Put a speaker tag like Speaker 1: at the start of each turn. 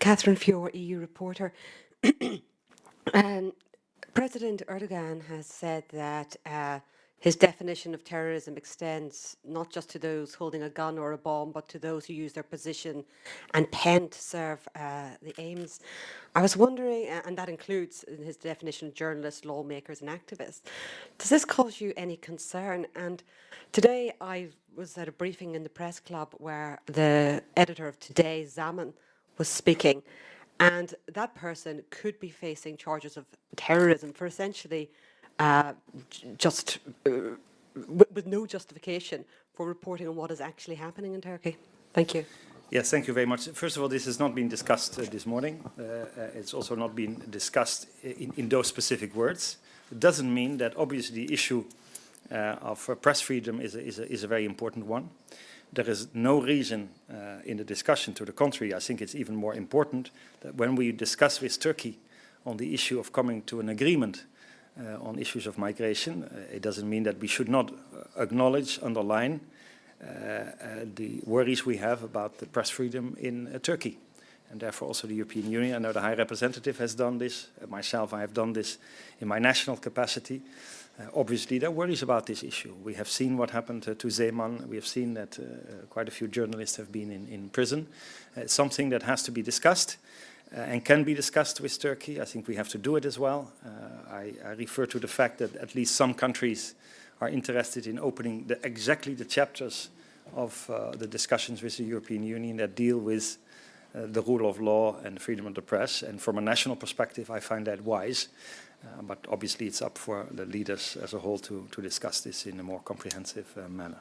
Speaker 1: Catherine Feore, EU reporter. um, President Erdogan has said that his definition of terrorism extends not just to those holding a gun or a bomb, but to those who use their position and pen to serve the aims. I was wondering, and that includes in his definition journalists, lawmakers, and activists. Does this cause you any concern? And today I was at a briefing in the press club where the editor of Today, Zaman, was speaking. And that person could be facing charges of terrorism for essentially just with no justification for reporting on what is actually happening in Turkey. Thank you.
Speaker 2: Yes, thank you very much. First of all, this has not been discussed this morning. It's also not been discussed in those specific words. It doesn't mean that obviously the issue of press freedom is a very important one. There is no reason in the discussion, to the contrary, I think it's even more important that when we discuss with Turkey on the issue of coming to an agreement on issues of migration, it doesn't mean that we should not acknowledge, underline the worries we have about the press freedom in Turkey. And therefore also the European Union, I know the High Representative has done this, myself I have done this in my national capacity. Obviously there are worries about this issue. We have seen what happened to Zeman. We have seen that quite a few journalists have been in prison. It's something that has to be discussed and can be discussed with Turkey. I think we have to do it as well. I refer to the fact that at least some countries are interested in opening exactly the chapters of the discussions with the European Union that deal with the rule of law and the freedom of the press. And from a national perspective, I find that wise. But obviously it's up for the leaders as a whole to discuss this in a more comprehensive manner.